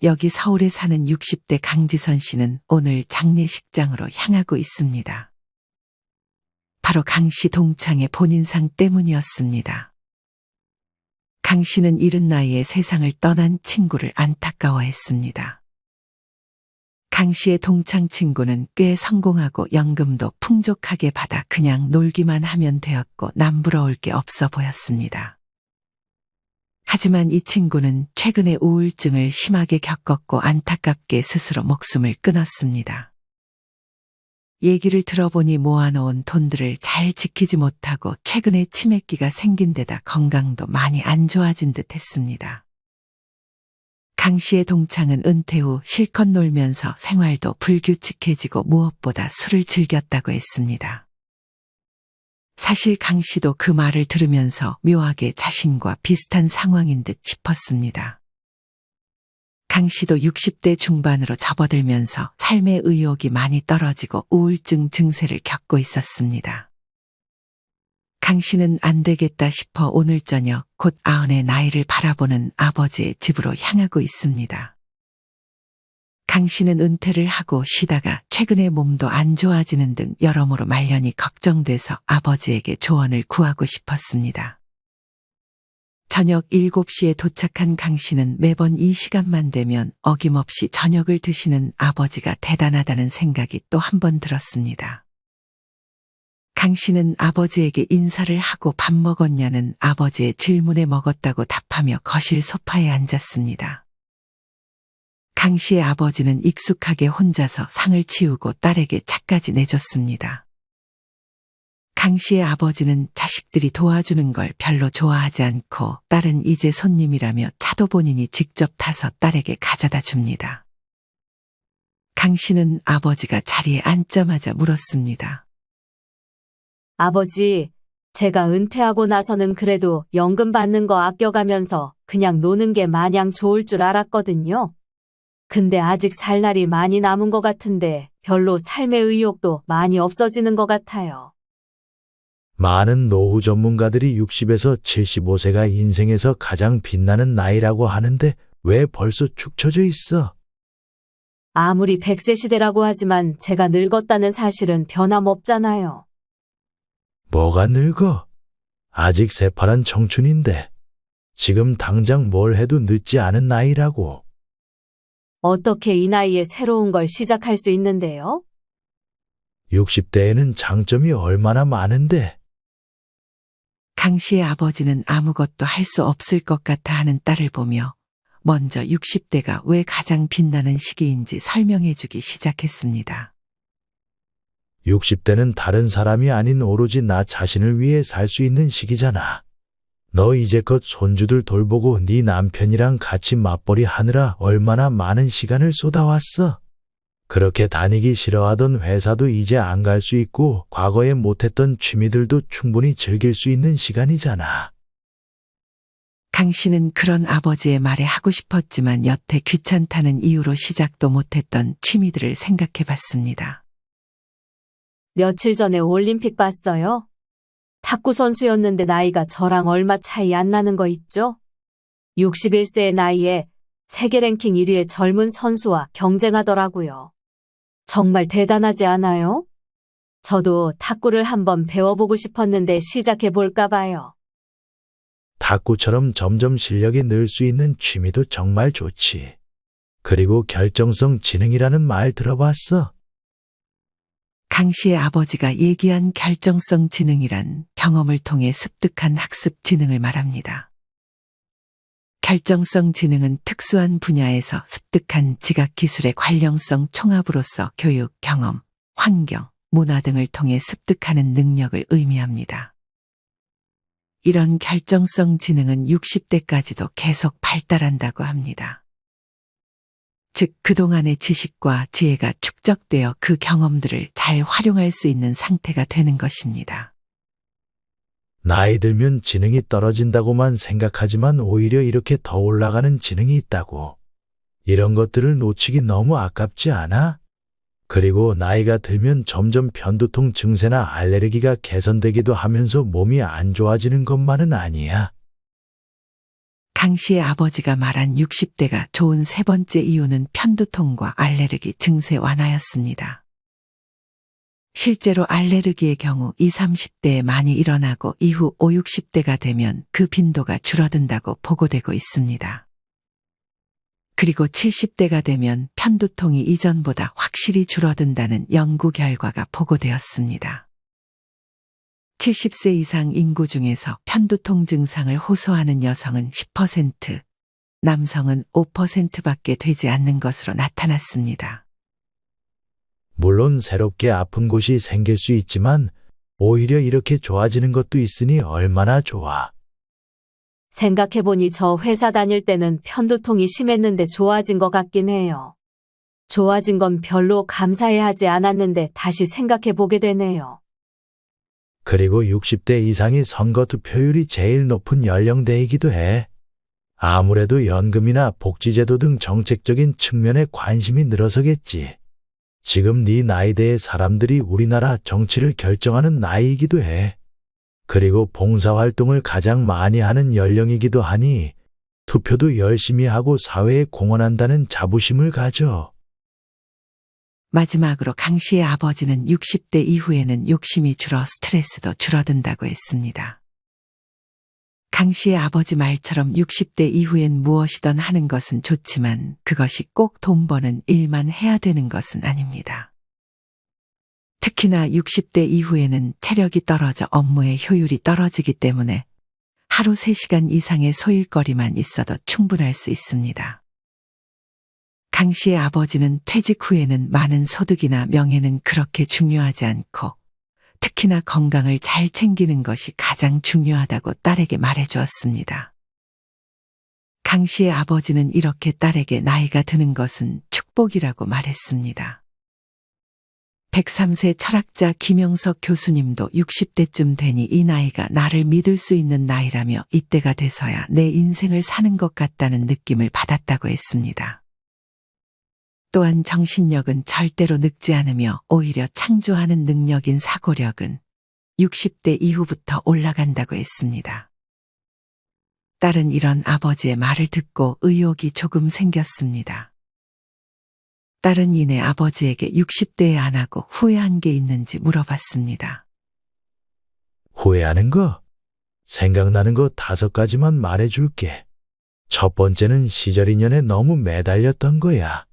여기 서울에 사는 60대 강지선 씨는 오늘 장례식장으로 향하고 있습니다. 바로 강 씨 동창의 본인상 때문이었습니다. 강 씨는 이른 나이에 세상을 떠난 친구를 안타까워했습니다. 강 씨의 동창 친구는 꽤 성공하고 연금도 풍족하게 받아 그냥 놀기만 하면 되었고 남부러울 게 없어 보였습니다. 하지만 이 친구는 최근에 우울증을 심하게 겪었고 안타깝게 스스로 목숨을 끊었습니다. 얘기를 들어보니 모아놓은 돈들을 잘 지키지 못하고 최근에 치매기가 생긴 데다 건강도 많이 안 좋아진 듯 했습니다. 강 씨의 동창은 은퇴 후 실컷 놀면서 생활도 불규칙해지고 무엇보다 술을 즐겼다고 했습니다. 사실 강 씨도 그 말을 들으면서 묘하게 자신과 비슷한 상황인 듯 싶었습니다. 강 씨도 60대 중반으로 접어들면서 삶의 의욕이 많이 떨어지고 우울증 증세를 겪고 있었습니다. 강 씨는 안 되겠다 싶어 오늘 저녁 곧 90의 나이를 바라보는 아버지의 집으로 향하고 있습니다. 강 씨는 은퇴를 하고 쉬다가 최근에 몸도 안 좋아지는 등 여러모로 말년이 걱정돼서 아버지에게 조언을 구하고 싶었습니다. 저녁 7시에 도착한 강 씨는 매번 이 시간만 되면 어김없이 저녁을 드시는 아버지가 대단하다는 생각이 또 한 번 들었습니다. 강 씨는 아버지에게 인사를 하고 밥 먹었냐는 아버지의 질문에 먹었다고 답하며 거실 소파에 앉았습니다. 강 씨의 아버지는 익숙하게 혼자서 상을 치우고 딸에게 차까지 내줬습니다. 강 씨의 아버지는 자식들이 도와주는 걸 별로 좋아하지 않고 딸은 이제 손님이라며 차도 본인이 직접 타서 딸에게 가져다 줍니다. 강 씨는 아버지가 자리에 앉자마자 물었습니다. 아버지, 제가 은퇴하고 나서는 그래도 연금 받는 거 아껴가면서 그냥 노는 게 마냥 좋을 줄 알았거든요. 근데 아직 살 날이 많이 남은 것 같은데 별로 삶의 의욕도 많이 없어지는 것 같아요. 많은 노후 전문가들이 60에서 75세가 인생에서 가장 빛나는 나이라고 하는데 왜 벌써 축 처져 있어? 아무리 100세 시대라고 하지만 제가 늙었다는 사실은 변함없잖아요. 뭐가 늙어? 아직 새파란 청춘인데. 지금 당장 뭘 해도 늦지 않은 나이라고. 어떻게 이 나이에 새로운 걸 시작할 수 있는데요? 60대에는 장점이 얼마나 많은데. 강 씨의 아버지는 아무것도 할 수 없을 것 같아 하는 딸을 보며 먼저 60대가 왜 가장 빛나는 시기인지 설명해 주기 시작했습니다. 60대는 다른 사람이 아닌 오로지 나 자신을 위해 살 수 있는 시기잖아. 너 이제껏 손주들 돌보고 네 남편이랑 같이 맞벌이 하느라 얼마나 많은 시간을 쏟아왔어. 그렇게 다니기 싫어하던 회사도 이제 안 갈 수 있고 과거에 못했던 취미들도 충분히 즐길 수 있는 시간이잖아. 강 씨는 그런 아버지의 말에 하고 싶었지만 여태 귀찮다는 이유로 시작도 못했던 취미들을 생각해 봤습니다. 며칠 전에 올림픽 봤어요? 탁구 선수였는데 나이가 저랑 얼마 차이 안 나는 거 있죠? 61세의 나이에 세계 랭킹 1위의 젊은 선수와 경쟁하더라고요. 정말 대단하지 않아요? 저도 탁구를 한번 배워보고 싶었는데 시작해볼까 봐요. 탁구처럼 점점 실력이 늘 수 있는 취미도 정말 좋지. 그리고 결정성 지능이라는 말 들어봤어? 강 씨의 아버지가 얘기한 결정성 지능이란 경험을 통해 습득한 학습 지능을 말합니다. 결정성 지능은 특수한 분야에서 습득한 지각 기술의 관련성 총합으로서 교육, 경험, 환경, 문화 등을 통해 습득하는 능력을 의미합니다. 이런 결정성 지능은 60대까지도 계속 발달한다고 합니다. 즉, 그동안의 지식과 지혜가 축적되어 그 경험들을 잘 활용할 수 있는 상태가 되는 것입니다. 나이 들면 지능이 떨어진다고만 생각하지만 오히려 이렇게 더 올라가는 지능이 있다고. 이런 것들을 놓치기 너무 아깝지 않아? 그리고 나이가 들면 점점 편두통 증세나 알레르기가 개선되기도 하면서 몸이 안 좋아지는 것만은 아니야. 강 씨의 아버지가 말한 60대가 좋은 세 번째 이유는 편두통과 알레르기 증세 완화였습니다. 실제로 알레르기의 경우 20, 30대에 많이 일어나고 이후 5, 60대가 되면 그 빈도가 줄어든다고 보고되고 있습니다. 그리고 70대가 되면 편두통이 이전보다 확실히 줄어든다는 연구 결과가 보고되었습니다. 70세 이상 인구 중에서 편두통 증상을 호소하는 여성은 10%, 남성은 5%밖에 되지 않는 것으로 나타났습니다. 물론 새롭게 아픈 곳이 생길 수 있지만 오히려 이렇게 좋아지는 것도 있으니 얼마나 좋아. 생각해보니 저 회사 다닐 때는 편두통이 심했는데 좋아진 것 같긴 해요. 좋아진 건 별로 감사해 하지 않았는데 다시 생각해보게 되네요. 그리고 60대 이상이 선거 투표율이 제일 높은 연령대이기도 해. 아무래도 연금이나 복지제도 등 정책적인 측면에 관심이 늘어서겠지. 지금 네 나이대의 사람들이 우리나라 정치를 결정하는 나이이기도 해. 그리고 봉사활동을 가장 많이 하는 연령이기도 하니 투표도 열심히 하고 사회에 공헌한다는 자부심을 가져. 마지막으로 강 씨의 아버지는 60대 이후에는 욕심이 줄어 스트레스도 줄어든다고 했습니다. 강 씨의 아버지 말처럼 60대 이후엔 무엇이든 하는 것은 좋지만 그것이 꼭 돈 버는 일만 해야 되는 것은 아닙니다. 특히나 60대 이후에는 체력이 떨어져 업무의 효율이 떨어지기 때문에 하루 3시간 이상의 소일거리만 있어도 충분할 수 있습니다. 강 씨의 아버지는 퇴직 후에는 많은 소득이나 명예는 그렇게 중요하지 않고 특히나 건강을 잘 챙기는 것이 가장 중요하다고 딸에게 말해주었습니다. 강 씨의 아버지는 이렇게 딸에게 나이가 드는 것은 축복이라고 말했습니다. 103세 철학자 김영석 교수님도 60대쯤 되니 이 나이가 나를 믿을 수 있는 나이라며 이때가 돼서야 내 인생을 사는 것 같다는 느낌을 받았다고 했습니다. 또한 정신력은 절대로 늙지 않으며 오히려 창조하는 능력인 사고력은 60대 이후부터 올라간다고 했습니다. 딸은 이런 아버지의 말을 듣고 의욕이 조금 생겼습니다. 딸은 이내 아버지에게 60대에 안 하고 후회한 게 있는지 물어봤습니다. 후회하는 거? 생각나는 거 5가지만 말해줄게. 첫 번째는 시절 인연에 너무 매달렸던 거야.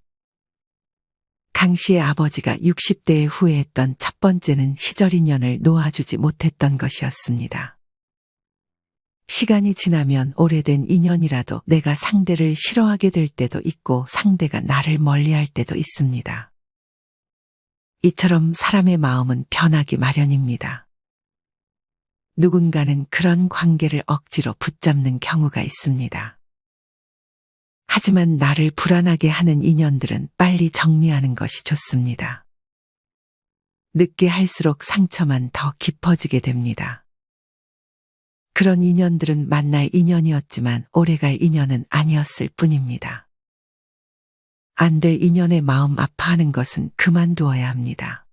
강 씨의 아버지가 60대에 후회했던 첫 번째는 시절 인연을 놓아주지 못했던 것이었습니다. 시간이 지나면 오래된 인연이라도 내가 상대를 싫어하게 될 때도 있고 상대가 나를 멀리할 때도 있습니다. 이처럼 사람의 마음은 변하기 마련입니다. 누군가는 그런 관계를 억지로 붙잡는 경우가 있습니다. 하지만 나를 불안하게 하는 인연들은 빨리 정리하는 것이 좋습니다. 늦게 할수록 상처만 더 깊어지게 됩니다. 그런 인연들은 만날 인연이었지만 오래갈 인연은 아니었을 뿐입니다. 안 될 인연에 마음 아파하는 것은 그만두어야 합니다.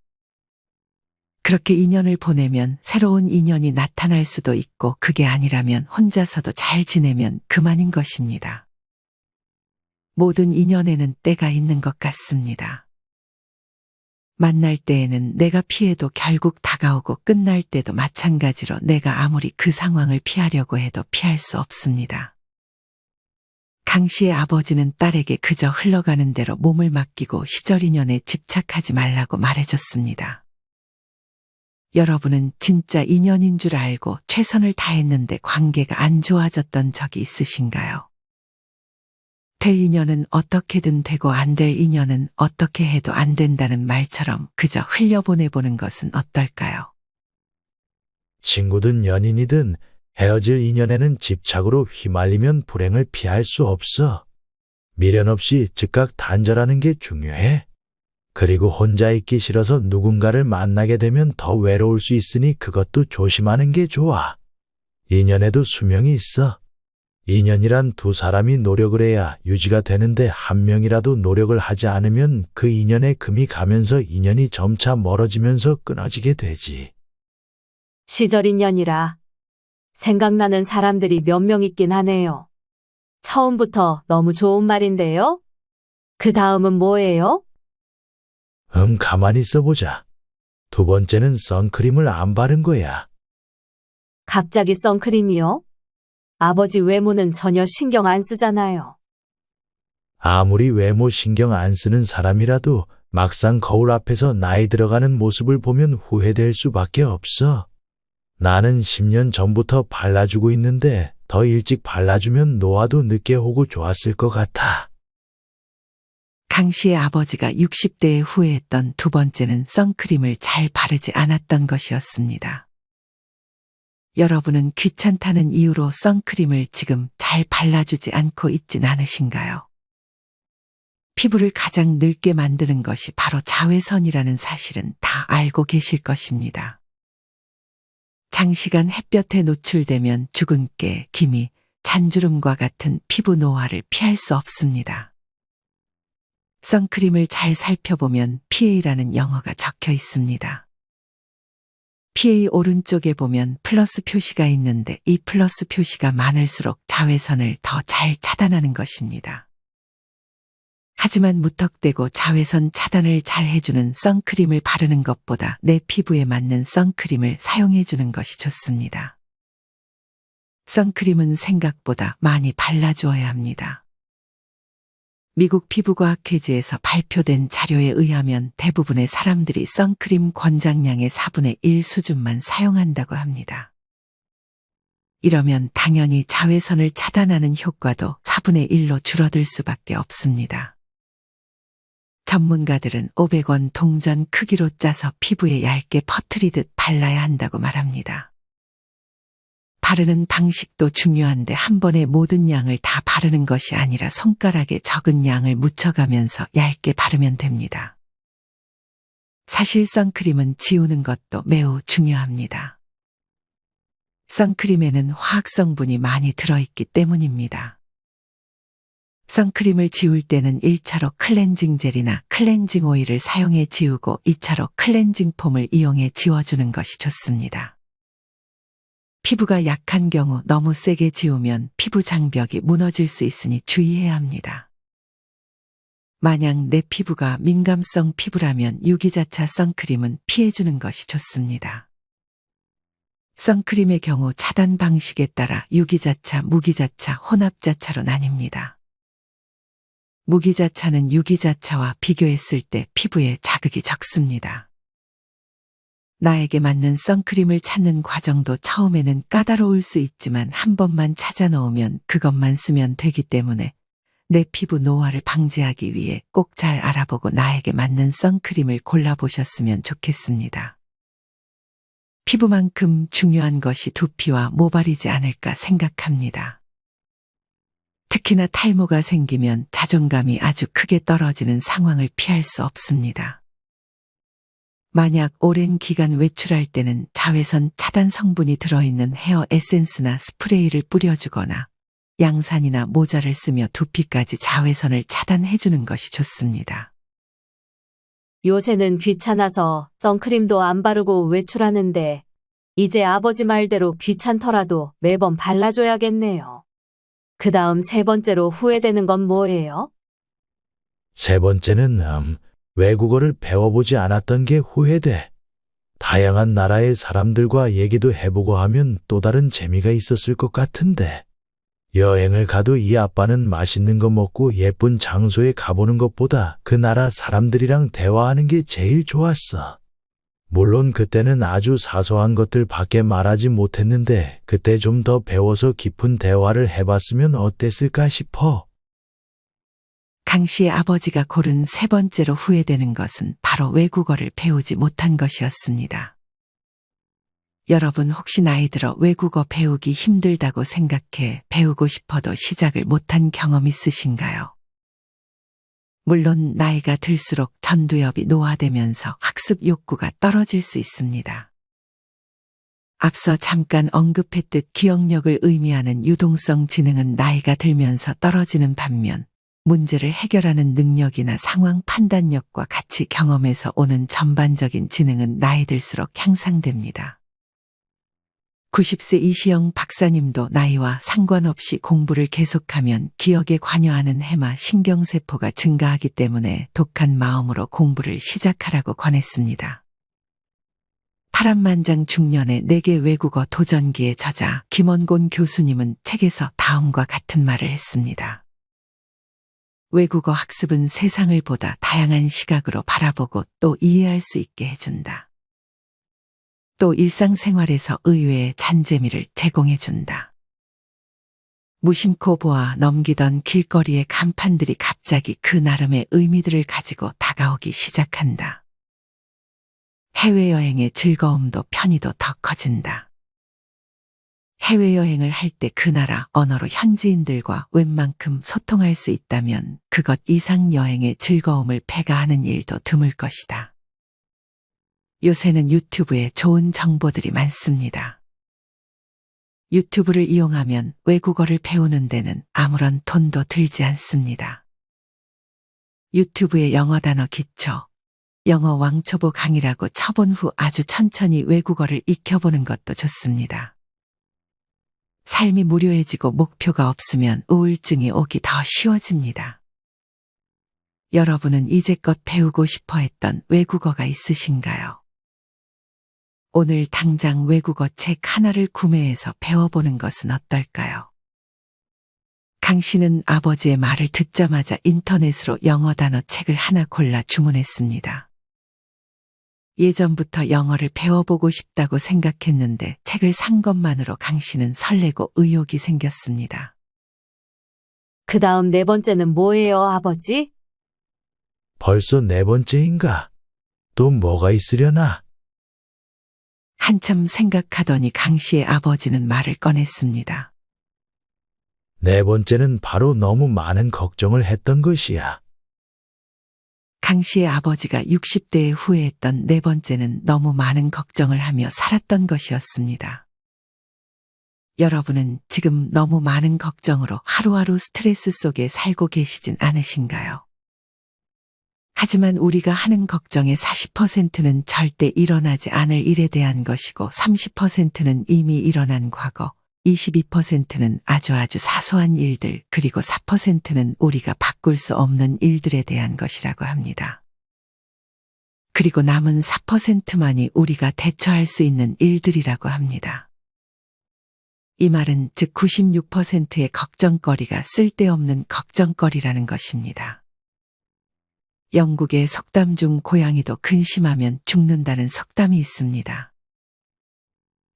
그렇게 인연을 보내면 새로운 인연이 나타날 수도 있고 그게 아니라면 혼자서도 잘 지내면 그만인 것입니다. 모든 인연에는 때가 있는 것 같습니다. 만날 때에는 내가 피해도 결국 다가오고 끝날 때도 마찬가지로 내가 아무리 그 상황을 피하려고 해도 피할 수 없습니다. 강 씨의 아버지는 딸에게 그저 흘러가는 대로 몸을 맡기고 시절 인연에 집착하지 말라고 말해줬습니다. 여러분은 진짜 인연인 줄 알고 최선을 다했는데 관계가 안 좋아졌던 적이 있으신가요? 될 인연은 어떻게든 되고 안 될 인연은 어떻게 해도 안 된다는 말처럼 그저 흘려보내보는 것은 어떨까요? 친구든 연인이든 헤어질 인연에는 집착으로 휘말리면 불행을 피할 수 없어. 미련 없이 즉각 단절하는 게 중요해. 그리고 혼자 있기 싫어서 누군가를 만나게 되면 더 외로울 수 있으니 그것도 조심하는 게 좋아. 인연에도 수명이 있어. 인연이란 두 사람이 노력을 해야 유지가 되는데 한 명이라도 노력을 하지 않으면 그 인연에 금이 가면서 인연이 점차 멀어지면서 끊어지게 되지. 시절 인연이라 생각나는 사람들이 몇 명 있긴 하네요. 처음부터 너무 좋은 말인데요? 그 다음은 뭐예요? 가만히 있어보자. 두 번째는 선크림을 안 바른 거야. 갑자기 선크림이요? 아버지 외모는 전혀 신경 안 쓰잖아요. 아무리 외모 신경 안 쓰는 사람이라도 막상 거울 앞에서 나이 들어가는 모습을 보면 후회될 수밖에 없어. 나는 10년 전부터 발라주고 있는데 더 일찍 발라주면 노화도 늦게 오고 좋았을 것 같아. 강 씨의 아버지가 60대에 후회했던 두 번째는 선크림을 잘 바르지 않았던 것이었습니다. 여러분은 귀찮다는 이유로 선크림을 지금 잘 발라주지 않고 있진 않으신가요? 피부를 가장 늙게 만드는 것이 바로 자외선이라는 사실은 다 알고 계실 것입니다. 장시간 햇볕에 노출되면 주근깨, 기미, 잔주름과 같은 피부 노화를 피할 수 없습니다. 선크림을 잘 살펴보면 PA라는 영어가 적혀 있습니다. PA 오른쪽에 보면 플러스 표시가 있는데 이 플러스 표시가 많을수록 자외선을 더 잘 차단하는 것입니다. 하지만 무턱대고 자외선 차단을 잘 해주는 선크림을 바르는 것보다 내 피부에 맞는 선크림을 사용해주는 것이 좋습니다. 선크림은 생각보다 많이 발라주어야 합니다. 미국 피부과학회지에서 발표된 자료에 의하면 대부분의 사람들이 선크림 권장량의 4분의 1 수준만 사용한다고 합니다. 이러면 당연히 자외선을 차단하는 효과도 4분의 1로 줄어들 수밖에 없습니다. 전문가들은 500원 동전 크기로 짜서 피부에 얇게 퍼뜨리듯 발라야 한다고 말합니다. 바르는 방식도 중요한데 한 번에 모든 양을 다 바르는 것이 아니라 손가락에 적은 양을 묻혀가면서 얇게 바르면 됩니다. 사실 선크림은 지우는 것도 매우 중요합니다. 선크림에는 화학 성분이 많이 들어있기 때문입니다. 선크림을 지울 때는 1차로 클렌징 젤이나 클렌징 오일을 사용해 지우고 2차로 클렌징 폼을 이용해 지워주는 것이 좋습니다. 피부가 약한 경우 너무 세게 지우면 피부 장벽이 무너질 수 있으니 주의해야 합니다. 만약 내 피부가 민감성 피부라면 유기자차 선크림은 피해주는 것이 좋습니다. 선크림의 경우 차단 방식에 따라 유기자차, 무기자차, 혼합자차로 나뉩니다. 무기자차는 유기자차와 비교했을 때 피부에 자극이 적습니다. 나에게 맞는 선크림을 찾는 과정도 처음에는 까다로울 수 있지만 한 번만 찾아 놓으면 그것만 쓰면 되기 때문에 내 피부 노화를 방지하기 위해 꼭 잘 알아보고 나에게 맞는 선크림을 골라보셨으면 좋겠습니다. 피부만큼 중요한 것이 두피와 모발이지 않을까 생각합니다. 특히나 탈모가 생기면 자존감이 아주 크게 떨어지는 상황을 피할 수 없습니다. 만약 오랜 기간 외출할 때는 자외선 차단 성분이 들어있는 헤어 에센스나 스프레이를 뿌려주거나 양산이나 모자를 쓰며 두피까지 자외선을 차단해주는 것이 좋습니다. 요새는 귀찮아서 선크림도 안 바르고 외출하는데 이제 아버지 말대로 귀찮더라도 매번 발라줘야겠네요. 그 다음 세 번째로 후회되는 건 뭐예요? 세 번째는 외국어를 배워보지 않았던 게 후회돼. 다양한 나라의 사람들과 얘기도 해보고 하면 또 다른 재미가 있었을 것 같은데. 여행을 가도 이 아빠는 맛있는 거 먹고 예쁜 장소에 가보는 것보다 그 나라 사람들이랑 대화하는 게 제일 좋았어. 물론 그때는 아주 사소한 것들 밖에 말하지 못했는데 그때 좀 더 배워서 깊은 대화를 해봤으면 어땠을까 싶어. 강 씨의 아버지가 고른 세 번째로 후회되는 것은 바로 외국어를 배우지 못한 것이었습니다. 여러분 혹시 나이 들어 외국어 배우기 힘들다고 생각해 배우고 싶어도 시작을 못한 경험 있으신가요? 물론 나이가 들수록 전두엽이 노화되면서 학습 욕구가 떨어질 수 있습니다. 앞서 잠깐 언급했듯 기억력을 의미하는 유동성 지능은 나이가 들면서 떨어지는 반면 문제를 해결하는 능력이나 상황 판단력과 같이 경험에서 오는 전반적인 지능은 나이 들수록 향상됩니다. 90세 이시영 박사님도 나이와 상관없이 공부를 계속하면 기억에 관여하는 해마 신경세포가 증가하기 때문에 독한 마음으로 공부를 시작하라고 권했습니다. 파란만장 중년의 내계 외국어 도전기의 저자 김원곤 교수님은 책에서 다음과 같은 말을 했습니다. 외국어 학습은 세상을 보다 다양한 시각으로 바라보고 또 이해할 수 있게 해준다. 또 일상생활에서 의외의 잔재미를 제공해준다. 무심코 보아 넘기던 길거리의 간판들이 갑자기 그 나름의 의미들을 가지고 다가오기 시작한다. 해외여행의 즐거움도 편의도 더 커진다. 해외여행을 할 때 그 나라 언어로 현지인들과 웬만큼 소통할 수 있다면 그것 이상 여행의 즐거움을 배가하는 일도 드물 것이다. 요새는 유튜브에 좋은 정보들이 많습니다. 유튜브를 이용하면 외국어를 배우는 데는 아무런 돈도 들지 않습니다. 유튜브에 영어 단어 기초, 영어 왕초보 강의라고 쳐본 후 아주 천천히 외국어를 익혀보는 것도 좋습니다. 삶이 무료해지고 목표가 없으면 우울증이 오기 더 쉬워집니다. 여러분은 이제껏 배우고 싶어 했던 외국어가 있으신가요? 오늘 당장 외국어 책 하나를 구매해서 배워보는 것은 어떨까요? 강 씨는 아버지의 말을 듣자마자 인터넷으로 영어 단어 책을 하나 골라 주문했습니다. 예전부터 영어를 배워보고 싶다고 생각했는데 책을 산 것만으로 강 씨는 설레고 의욕이 생겼습니다. 그 다음 네 번째는 뭐예요, 아버지? 벌써 네 번째인가? 또 뭐가 있으려나? 한참 생각하더니 강 씨의 아버지는 말을 꺼냈습니다. 네 번째는 바로 너무 많은 걱정을 했던 것이야. 강 씨의 아버지가 60대에 후회했던 네 번째는 너무 많은 걱정을 하며 살았던 것이었습니다. 여러분은 지금 너무 많은 걱정으로 하루하루 스트레스 속에 살고 계시진 않으신가요? 하지만 우리가 하는 걱정의 40%는 절대 일어나지 않을 일에 대한 것이고 30%는 이미 일어난 과거, 22%는 아주 사소한 일들, 그리고 4%는 우리가 바꿀 수 없는 일들에 대한 것이라고 합니다. 그리고 남은 4%만이 우리가 대처할 수 있는 일들이라고 합니다. 이 말은 즉 96%의 걱정거리가 쓸데없는 걱정거리라는 것입니다. 영국의 속담 중 고양이도 근심하면 죽는다는 속담이 있습니다.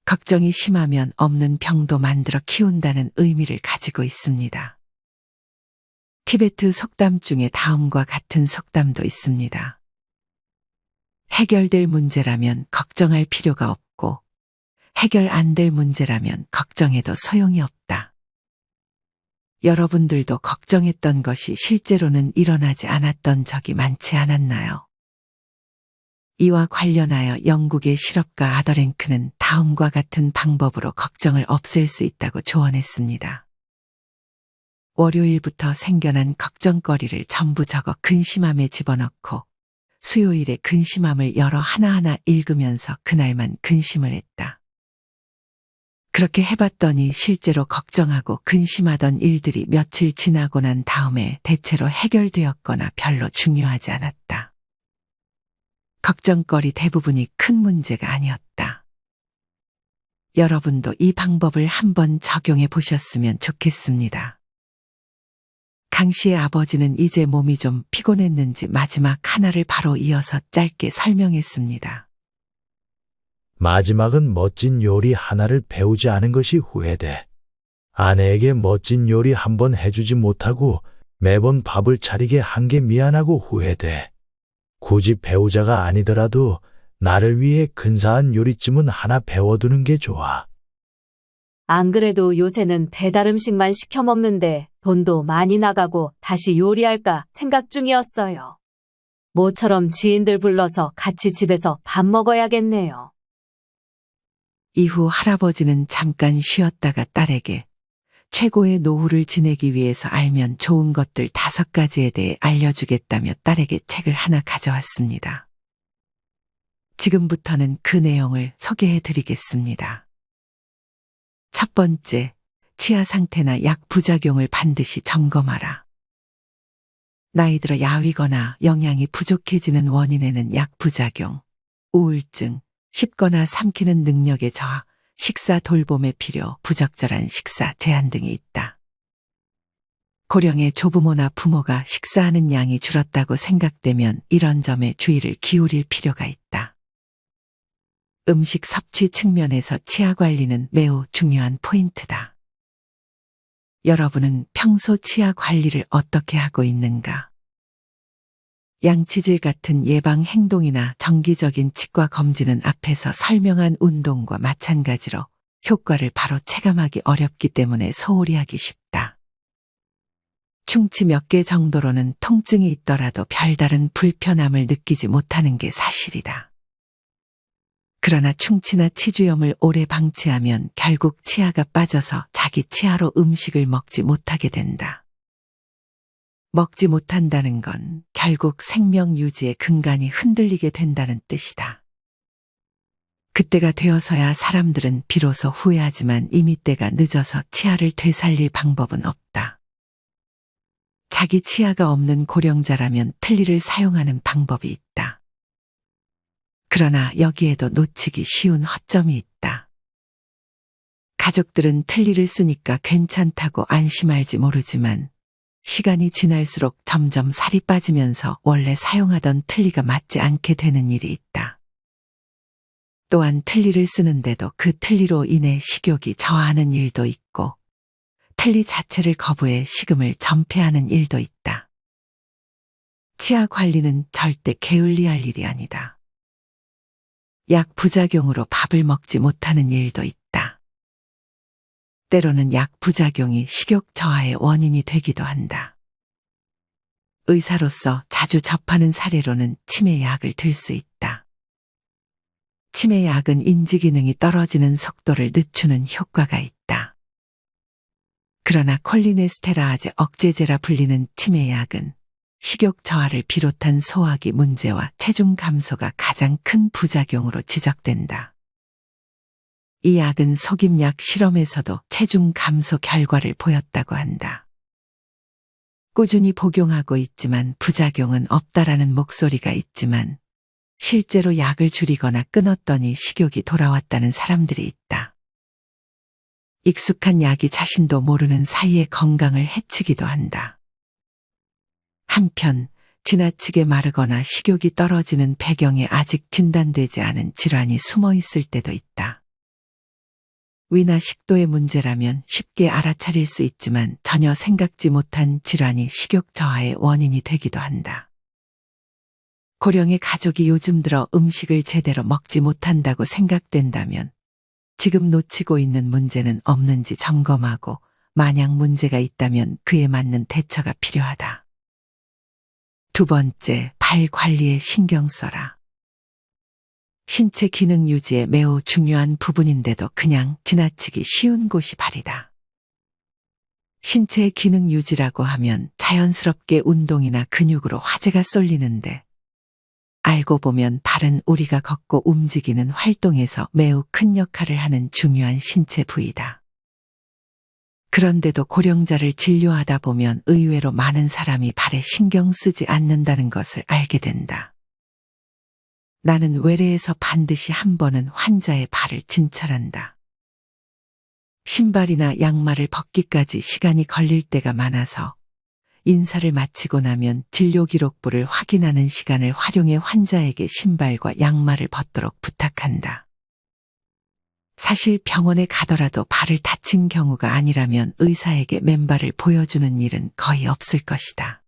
걱정이 심하면 없는 병도 만들어 키운다는 의미를 가지고 있습니다. 티베트 속담 중에 다음과 같은 속담도 있습니다. 해결될 문제라면 걱정할 필요가 없고 해결 안 될 문제라면 걱정해도 소용이 없다. 여러분들도 걱정했던 것이 실제로는 일어나지 않았던 적이 많지 않았나요? 이와 관련하여 영국의 실업가 아더랭크는 다음과 같은 방법으로 걱정을 없앨 수 있다고 조언했습니다. 월요일부터 생겨난 걱정거리를 전부 적어 근심함에 집어넣고 수요일에 근심함을 열어 하나하나 읽으면서 그날만 근심을 했다. 그렇게 해봤더니 실제로 걱정하고 근심하던 일들이 며칠 지나고 난 다음에 대체로 해결되었거나 별로 중요하지 않았다. 걱정거리 대부분이 큰 문제가 아니었다. 여러분도 이 방법을 한번 적용해 보셨으면 좋겠습니다. 강 씨의 아버지는 이제 몸이 좀 피곤했는지 마지막 하나를 바로 이어서 짧게 설명했습니다. 마지막은 멋진 요리 하나를 배우지 않은 것이 후회돼. 아내에게 멋진 요리 한번 해주지 못하고 매번 밥을 차리게 한 게 미안하고 후회돼. 굳이 배우자가 아니더라도 나를 위해 근사한 요리쯤은 하나 배워두는 게 좋아. 안 그래도 요새는 배달 음식만 시켜 먹는데 돈도 많이 나가고 다시 요리할까 생각 중이었어요. 모처럼 지인들 불러서 같이 집에서 밥 먹어야겠네요. 이후 할아버지는 잠깐 쉬었다가 딸에게 최고의 노후를 지내기 위해서 알면 좋은 것들 5가지에 대해 알려주겠다며 딸에게 책을 하나 가져왔습니다. 지금부터는 그 내용을 소개해 드리겠습니다. 첫 번째, 치아 상태나 약 부작용을 반드시 점검하라. 나이 들어 야위거나 영양이 부족해지는 원인에는 약 부작용, 우울증, 씹거나 삼키는 능력의 저하, 식사 돌봄의 필요, 부적절한 식사 제한 등이 있다. 고령의 조부모나 부모가 식사하는 양이 줄었다고 생각되면 이런 점에 주의를 기울일 필요가 있다. 음식 섭취 측면에서 치아 관리는 매우 중요한 포인트다. 여러분은 평소 치아 관리를 어떻게 하고 있는가? 양치질 같은 예방 행동이나 정기적인 치과 검진은 앞에서 설명한 운동과 마찬가지로 효과를 바로 체감하기 어렵기 때문에 소홀히 하기 쉽다. 충치 몇 개 정도로는 통증이 있더라도 별다른 불편함을 느끼지 못하는 게 사실이다. 그러나 충치나 치주염을 오래 방치하면 결국 치아가 빠져서 자기 치아로 음식을 먹지 못하게 된다. 먹지 못한다는 건 결국 생명 유지의 근간이 흔들리게 된다는 뜻이다. 그때가 되어서야 사람들은 비로소 후회하지만 이미 때가 늦어서 치아를 되살릴 방법은 없다. 자기 치아가 없는 고령자라면 틀니를 사용하는 방법이 있다. 그러나 여기에도 놓치기 쉬운 허점이 있다. 가족들은 틀니를 쓰니까 괜찮다고 안심할지 모르지만 시간이 지날수록 점점 살이 빠지면서 원래 사용하던 틀니가 맞지 않게 되는 일이 있다. 또한 틀니를 쓰는데도 그 틀니로 인해 식욕이 저하하는 일도 있고 틀니 자체를 거부해 식음을 전폐하는 일도 있다. 치아 관리는 절대 게을리할 일이 아니다. 약 부작용으로 밥을 먹지 못하는 일도 있다. 때로는 약 부작용이 식욕 저하의 원인이 되기도 한다. 의사로서 자주 접하는 사례로는 치매약을 들 수 있다. 치매약은 인지 기능이 떨어지는 속도를 늦추는 효과가 있다. 그러나 콜리네스테라아제 억제제라 불리는 치매약은 식욕 저하를 비롯한 소화기 문제와 체중 감소가 가장 큰 부작용으로 지적된다. 이 약은 속임약 실험에서도 체중 감소 결과를 보였다고 한다. 꾸준히 복용하고 있지만 부작용은 없다라는 목소리가 있지만 실제로 약을 줄이거나 끊었더니 식욕이 돌아왔다는 사람들이 있다. 익숙한 약이 자신도 모르는 사이에 건강을 해치기도 한다. 한편 지나치게 마르거나 식욕이 떨어지는 배경에 아직 진단되지 않은 질환이 숨어 있을 때도 있다. 위나 식도의 문제라면 쉽게 알아차릴 수 있지만 전혀 생각지 못한 질환이 식욕 저하의 원인이 되기도 한다. 고령의 가족이 요즘 들어 음식을 제대로 먹지 못한다고 생각된다면 지금 놓치고 있는 문제는 없는지 점검하고 만약 문제가 있다면 그에 맞는 대처가 필요하다. 두 번째, 발 관리에 신경 써라. 신체 기능 유지에 매우 중요한 부분인데도 그냥 지나치기 쉬운 곳이 발이다. 신체의 기능 유지라고 하면 자연스럽게 운동이나 근육으로 화제가 쏠리는데 알고 보면 발은 우리가 걷고 움직이는 활동에서 매우 큰 역할을 하는 중요한 신체 부위다. 그런데도 고령자를 진료하다 보면 의외로 많은 사람이 발에 신경 쓰지 않는다는 것을 알게 된다. 나는 외래에서 반드시 한 번은 환자의 발을 진찰한다. 신발이나 양말을 벗기까지 시간이 걸릴 때가 많아서 인사를 마치고 나면 진료기록부를 확인하는 시간을 활용해 환자에게 신발과 양말을 벗도록 부탁한다. 사실 병원에 가더라도 발을 다친 경우가 아니라면 의사에게 맨발을 보여주는 일은 거의 없을 것이다.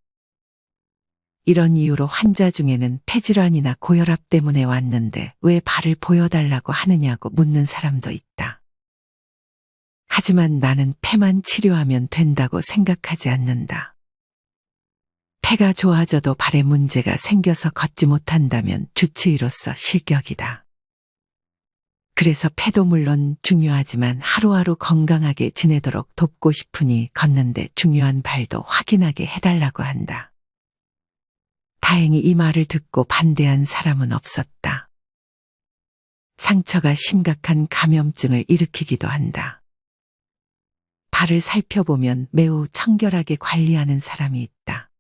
이런 이유로 환자 중에는 폐질환이나 고혈압 때문에 왔는데 왜 발을 보여달라고 하느냐고 묻는 사람도 있다. 하지만 나는 폐만 치료하면 된다고 생각하지 않는다. 폐가 좋아져도 발에 문제가 생겨서 걷지 못한다면 주치의로서 실격이다. 그래서 폐도 물론 중요하지만 하루하루 건강하게 지내도록 돕고 싶으니 걷는데 중요한 발도 확인하게 해달라고 한다. 다행히 이 말을 듣고 반대한 사람은 없었다. 상처가 심각한 감염증을 일으키기도 한다. 발을 살펴보면 매우 청결하게 관리하는 사람이 있다.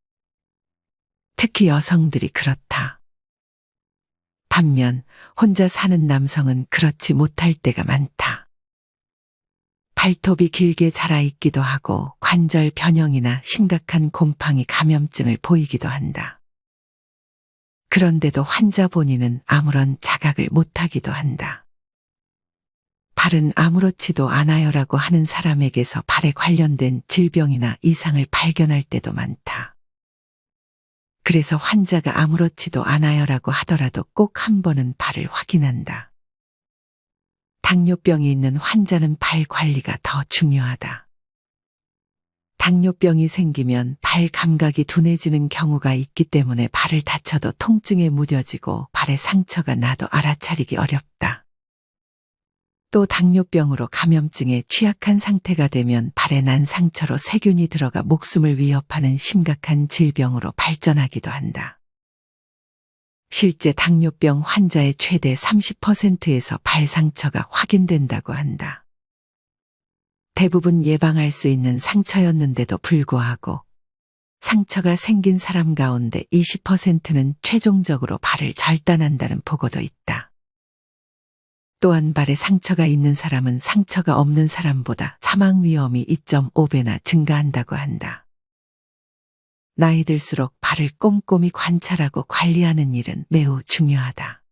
특히 여성들이 그렇다. 반면 혼자 사는 남성은 그렇지 못할 때가 많다. 발톱이 길게 자라 있기도 하고 관절 변형이나 심각한 곰팡이 감염증을 보이기도 한다. 그런데도 환자 본인은 아무런 자각을 못하기도 한다. 발은 아무렇지도 않아요라고 하는 사람에게서 발에 관련된 질병이나 이상을 발견할 때도 많다. 그래서 환자가 아무렇지도 않아요라고 하더라도 꼭 한 번은 발을 확인한다. 당뇨병이 있는 환자는 발 관리가 더 중요하다. 당뇨병이 생기면 발 감각이 둔해지는 경우가 있기 때문에 발을 다쳐도 통증에 무뎌지고 발에 상처가 나도 알아차리기 어렵다. 또 당뇨병으로 감염증에 취약한 상태가 되면 발에 난 상처로 세균이 들어가 목숨을 위협하는 심각한 질병으로 발전하기도 한다. 실제 당뇨병 환자의 최대 30%에서 발 상처가 확인된다고 한다. 대부분 예방할 수 있는 상처였는데도 불구하고 상처가 생긴 사람 가운데 20%는 최종적으로 발을 절단한다는 보고도 있다. 또한 발에 상처가 있는 사람은 상처가 없는 사람보다 사망 위험이 2.5배나 증가한다고 한다. 나이 들수록 발을 꼼꼼히 관찰하고 관리하는 일은 매우 중요하다.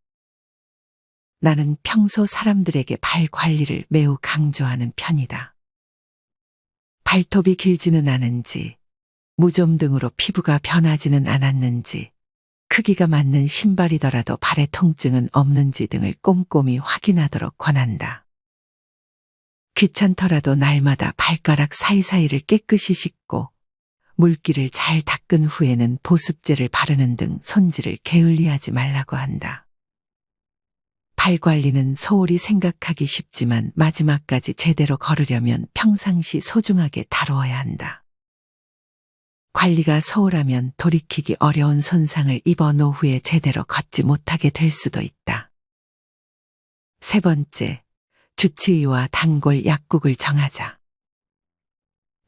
나는 평소 사람들에게 발 관리를 매우 강조하는 편이다. 발톱이 길지는 않은지, 무좀 등으로 피부가 변하지는 않았는지, 크기가 맞는 신발이더라도 발에 통증은 없는지 등을 꼼꼼히 확인하도록 권한다. 귀찮더라도 날마다 발가락 사이사이를 깨끗이 씻고 물기를 잘 닦은 후에는 보습제를 바르는 등 손질을 게을리하지 말라고 한다. 발 관리는 소홀히 생각하기 쉽지만 마지막까지 제대로 걸으려면 평상시 소중하게 다루어야 한다. 관리가 소홀하면 돌이키기 어려운 손상을 입어 노후에 제대로 걷지 못하게 될 수도 있다. 세 번째, 주치의와 단골 약국을 정하자.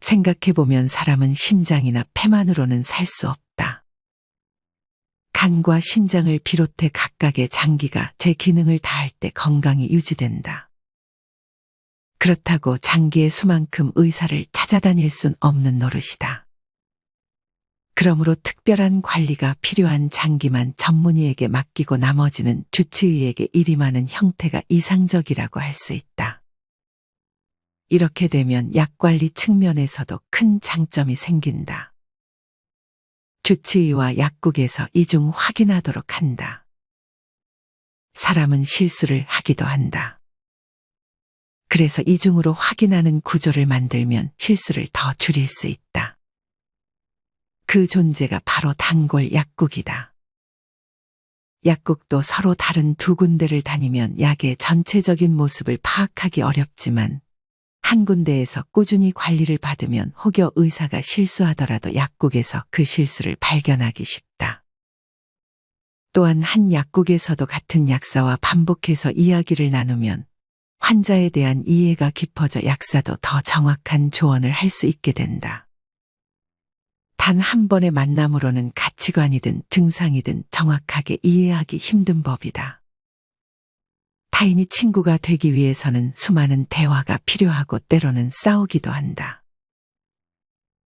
생각해보면 사람은 심장이나 폐만으로는 살 수 없다. 간과 신장을 비롯해 각각의 장기가 제 기능을 다할 때 건강이 유지된다. 그렇다고 장기의 수만큼 의사를 찾아다닐 순 없는 노릇이다. 그러므로 특별한 관리가 필요한 장기만 전문의에게 맡기고 나머지는 주치의에게 일이 많은 형태가 이상적이라고 할 수 있다. 이렇게 되면 약관리 측면에서도 큰 장점이 생긴다. 주치의와 약국에서 이중 확인하도록 한다. 사람은 실수를 하기도 한다. 그래서 이중으로 확인하는 구조를 만들면 실수를 더 줄일 수 있다. 그 존재가 바로 단골 약국이다. 약국도 서로 다른 두 군데를 다니면 약의 전체적인 모습을 파악하기 어렵지만 한 군데에서 꾸준히 관리를 받으면 혹여 의사가 실수하더라도 약국에서 그 실수를 발견하기 쉽다. 또한 한 약국에서도 같은 약사와 반복해서 이야기를 나누면 환자에 대한 이해가 깊어져 약사도 더 정확한 조언을 할 수 있게 된다. 단 한 번의 만남으로는 가치관이든 증상이든 정확하게 이해하기 힘든 법이다. 타인이 친구가 되기 위해서는 수많은 대화가 필요하고 때로는 싸우기도 한다.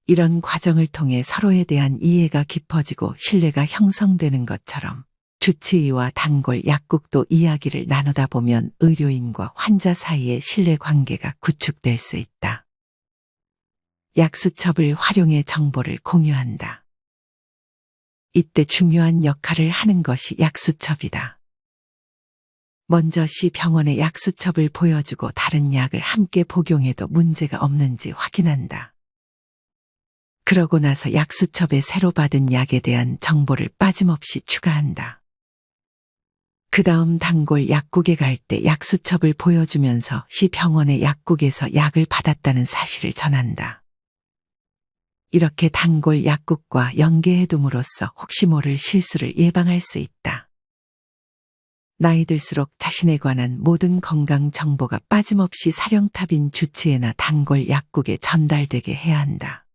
이런 과정을 통해 서로에 대한 이해가 깊어지고 신뢰가 형성되는 것처럼 주치의와 단골 약국도 이야기를 나누다 보면 의료인과 환자 사이의 신뢰 관계가 구축될 수 있다. 약수첩을 활용해 정보를 공유한다. 이때 중요한 역할을 하는 것이 약수첩이다. 먼저 시병원의 약수첩을 보여주고 다른 약을 함께 복용해도 문제가 없는지 확인한다. 그러고 나서 약수첩에 새로 받은 약에 대한 정보를 빠짐없이 추가한다. 그 다음 단골 약국에 갈 때 약수첩을 보여주면서 시병원의 약국에서 약을 받았다는 사실을 전한다. 이렇게 단골 약국과 연계해둠으로써 혹시 모를 실수를 예방할 수 있다. 나이 들수록 자신에 관한 모든 건강 정보가 빠짐없이 사령탑인 주치의나 단골 약국에 전달되게 해야 한다.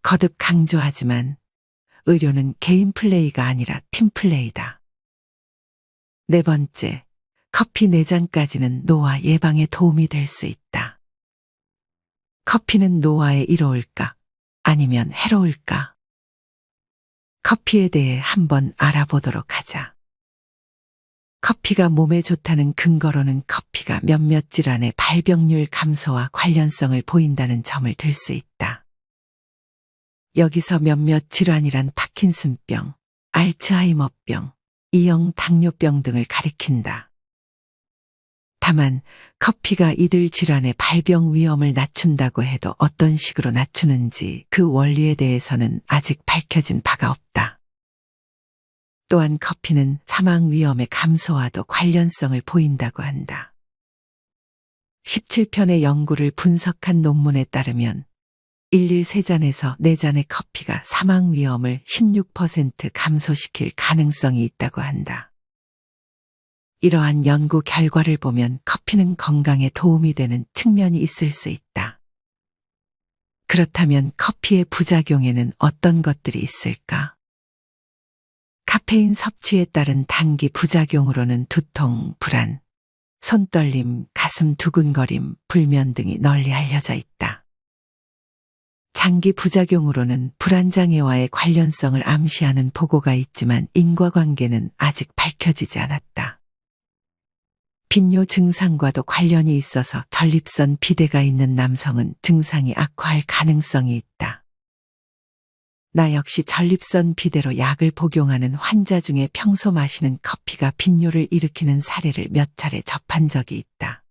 거듭 강조하지만 의료는 개인 플레이가 아니라 팀 플레이다. 네 번째, 커피 4잔까지는 노화 예방에 도움이 될 수 있다. 커피는 노화에 이로울까? 아니면 해로울까? 커피에 대해 한번 알아보도록 하자. 커피가 몸에 좋다는 근거로는 커피가 몇몇 질환의 발병률 감소와 관련성을 보인다는 점을 들 수 있다. 여기서 몇몇 질환이란 파킨슨병, 알츠하이머병, 2형 당뇨병 등을 가리킨다. 다만 커피가 이들 질환의 발병 위험을 낮춘다고 해도 어떤 식으로 낮추는지 그 원리에 대해서는 아직 밝혀진 바가 없다. 또한 커피는 사망 위험의 감소와도 관련성을 보인다고 한다. 17편의 연구를 분석한 논문에 따르면 일일 3잔에서 4잔의 커피가 사망 위험을 16% 감소시킬 가능성이 있다고 한다. 이러한 연구 결과를 보면 커피는 건강에 도움이 되는 측면이 있을 수 있다. 그렇다면 커피의 부작용에는 어떤 것들이 있을까? 카페인 섭취에 따른 단기 부작용으로는 두통, 불안, 손떨림, 가슴 두근거림, 불면 등이 널리 알려져 있다. 장기 부작용으로는 불안장애와의 관련성을 암시하는 보고가 있지만 인과관계는 아직 밝혀지지 않았다. 빈뇨 증상과도 관련이 있어서 전립선 비대가 있는 남성은 증상이 악화할 가능성이 있다. 나 역시 전립선 비대로 약을 복용하는 환자 중에 평소 마시는 커피가 빈뇨를 일으키는 사례를 몇 차례 접한 적이 있다.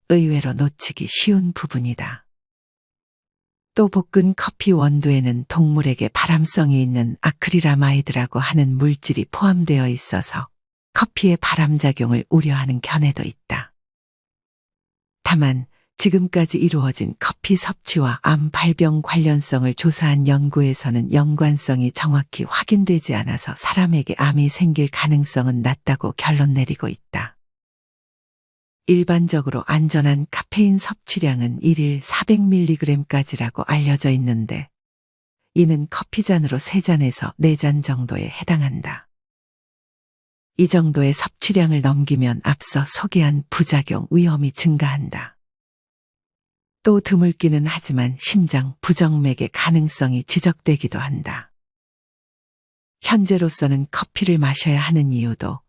의외로 놓치기 쉬운 부분이다. 또 볶은 커피 원두에는 동물에게 발암성이 있는 아크릴아마이드라고 하는 물질이 포함되어 있어서 커피의 발암작용을 우려하는 견해도 있다. 다만 지금까지 이루어진 커피 섭취와 암 발병 관련성을 조사한 연구에서는 연관성이 정확히 확인되지 않아서 사람에게 암이 생길 가능성은 낮다고 결론 내리고 있다. 일반적으로 안전한 카페인 섭취량은 1일 400mg까지라고 알려져 있는데 이는 커피잔으로 3잔에서 4잔 정도에 해당한다. 이 정도의 섭취량을 넘기면 앞서 소개한 부작용 위험이 증가한다. 또 드물기는 하지만 심장 부정맥의 가능성이 지적되기도 한다. 현재로서는 커피를 마셔야 하는 이유도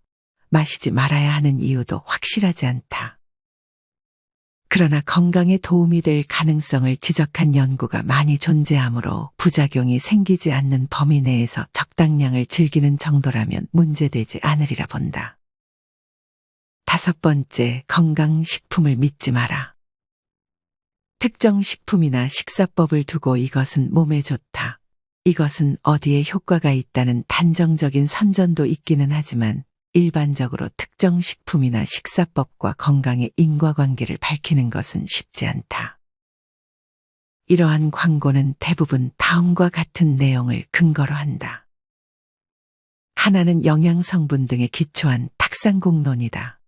마시지 말아야 하는 이유도 확실하지 않다. 그러나 건강에 도움이 될 가능성을 지적한 연구가 많이 존재하므로 부작용이 생기지 않는 범위 내에서 적당량을 즐기는 정도라면 문제되지 않으리라 본다. 5번째, 건강식품을 믿지 마라. 특정 식품이나 식사법을 두고 이것은 몸에 좋다. 이것은 어디에 효과가 있다는 단정적인 선전도 있기는 하지만 일반적으로 특정 식품이나 식사법과 건강의 인과관계를 밝히는 것은 쉽지 않다. 이러한 광고는 대부분 다음과 같은 내용을 근거로 한다. 하나는 영양성분 등에 기초한 탁상공론이다.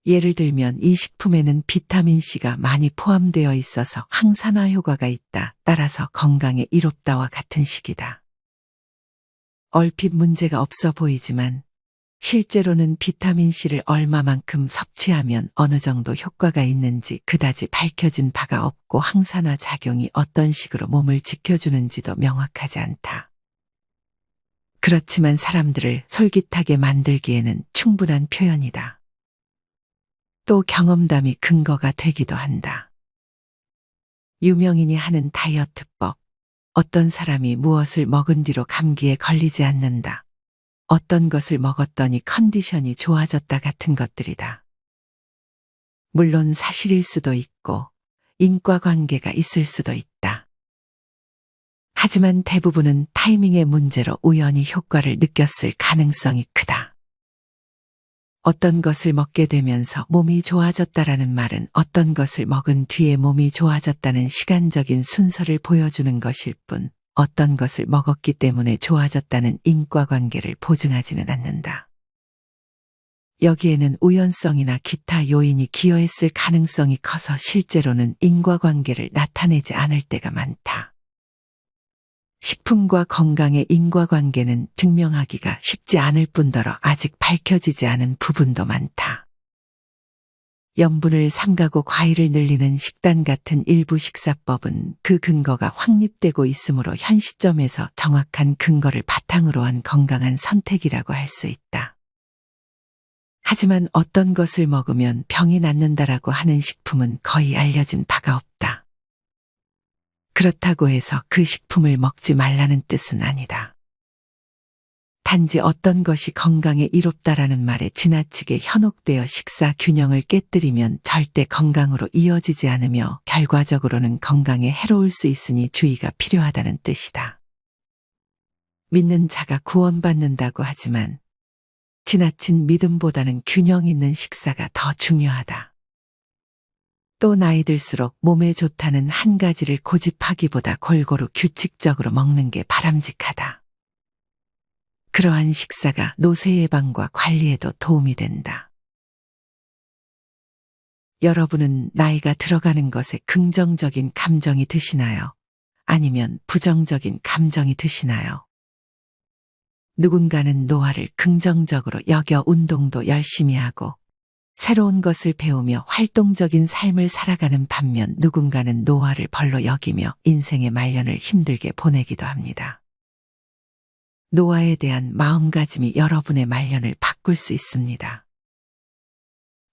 예를 들면 이 식품에는 비타민C가 많이 포함되어 있어서 항산화 효과가 있다. 따라서 건강에 이롭다와 같은 식이다. 얼핏 문제가 없어 보이지만 실제로는 비타민C를 얼마만큼 섭취하면 어느 정도 효과가 있는지 그다지 밝혀진 바가 없고 항산화 작용이 어떤 식으로 몸을 지켜주는지도 명확하지 않다. 그렇지만 사람들을 솔깃하게 만들기에는 충분한 표현이다. 또 경험담이 근거가 되기도 한다. 유명인이 하는 다이어트법, 어떤 사람이 무엇을 먹은 뒤로 감기에 걸리지 않는다. 어떤 것을 먹었더니 컨디션이 좋아졌다 같은 것들이다. 물론 사실일 수도 있고 인과관계가 있을 수도 있다. 하지만 대부분은 타이밍의 문제로 우연히 효과를 느꼈을 가능성이 크다. 어떤 것을 먹게 되면서 몸이 좋아졌다라는 말은 어떤 것을 먹은 뒤에 몸이 좋아졌다는 시간적인 순서를 보여주는 것일 뿐 어떤 것을 먹었기 때문에 좋아졌다는 인과관계를 보증하지는 않는다. 여기에는 우연성이나 기타 요인이 기여했을 가능성이 커서 실제로는 인과관계를 나타내지 않을 때가 많다. 식품과 건강의 인과관계는 증명하기가 쉽지 않을 뿐더러 아직 밝혀지지 않은 부분도 많다. 염분을 삼가고 과일을 늘리는 식단 같은 일부 식사법은 그 근거가 확립되고 있으므로 현 시점에서 정확한 근거를 바탕으로 한 건강한 선택이라고 할 수 있다. 하지만 어떤 것을 먹으면 병이 낫는다라고 하는 식품은 거의 알려진 바가 없다. 그렇다고 해서 그 식품을 먹지 말라는 뜻은 아니다. 단지 어떤 것이 건강에 이롭다라는 말에 지나치게 현혹되어 식사 균형을 깨뜨리면 절대 건강으로 이어지지 않으며 결과적으로는 건강에 해로울 수 있으니 주의가 필요하다는 뜻이다. 믿는 자가 구원받는다고 하지만 지나친 믿음보다는 균형 있는 식사가 더 중요하다. 또 나이 들수록 몸에 좋다는 한 가지를 고집하기보다 골고루 규칙적으로 먹는 게 바람직하다. 그러한 식사가 노쇠 예방과 관리에도 도움이 된다. 여러분은 나이가 들어가는 것에 긍정적인 감정이 드시나요? 아니면 부정적인 감정이 드시나요? 누군가는 노화를 긍정적으로 여겨 운동도 열심히 하고 새로운 것을 배우며 활동적인 삶을 살아가는 반면 누군가는 노화를 벌로 여기며 인생의 말년을 힘들게 보내기도 합니다. 노화에 대한 마음가짐이 여러분의 말년을 바꿀 수 있습니다.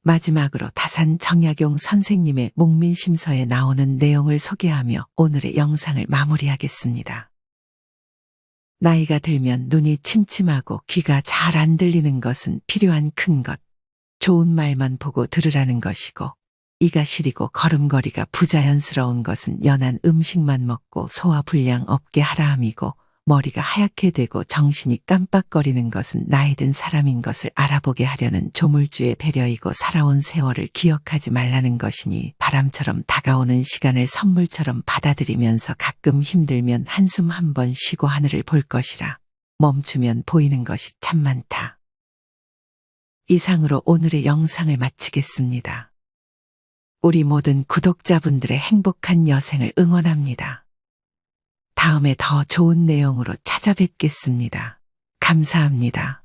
마지막으로 다산 정약용 선생님의 목민심서에 나오는 내용을 소개하며 오늘의 영상을 마무리하겠습니다. 나이가 들면 눈이 침침하고 귀가 잘 안 들리는 것은 필요한 큰 것, 좋은 말만 보고 들으라는 것이고, 이가 시리고 걸음걸이가 부자연스러운 것은 연한 음식만 먹고 소화불량 없게 하라 함이고, 머리가 하얗게 되고 정신이 깜빡거리는 것은 나이 든 사람인 것을 알아보게 하려는 조물주의 배려이고 살아온 세월을 기억하지 말라는 것이니 바람처럼 다가오는 시간을 선물처럼 받아들이면서 가끔 힘들면 한숨 한번 쉬고 하늘을 볼 것이라. 멈추면 보이는 것이 참 많다. 이상으로 오늘의 영상을 마치겠습니다. 우리 모든 구독자분들의 행복한 여생을 응원합니다. 다음에 더 좋은 내용으로 찾아뵙겠습니다. 감사합니다.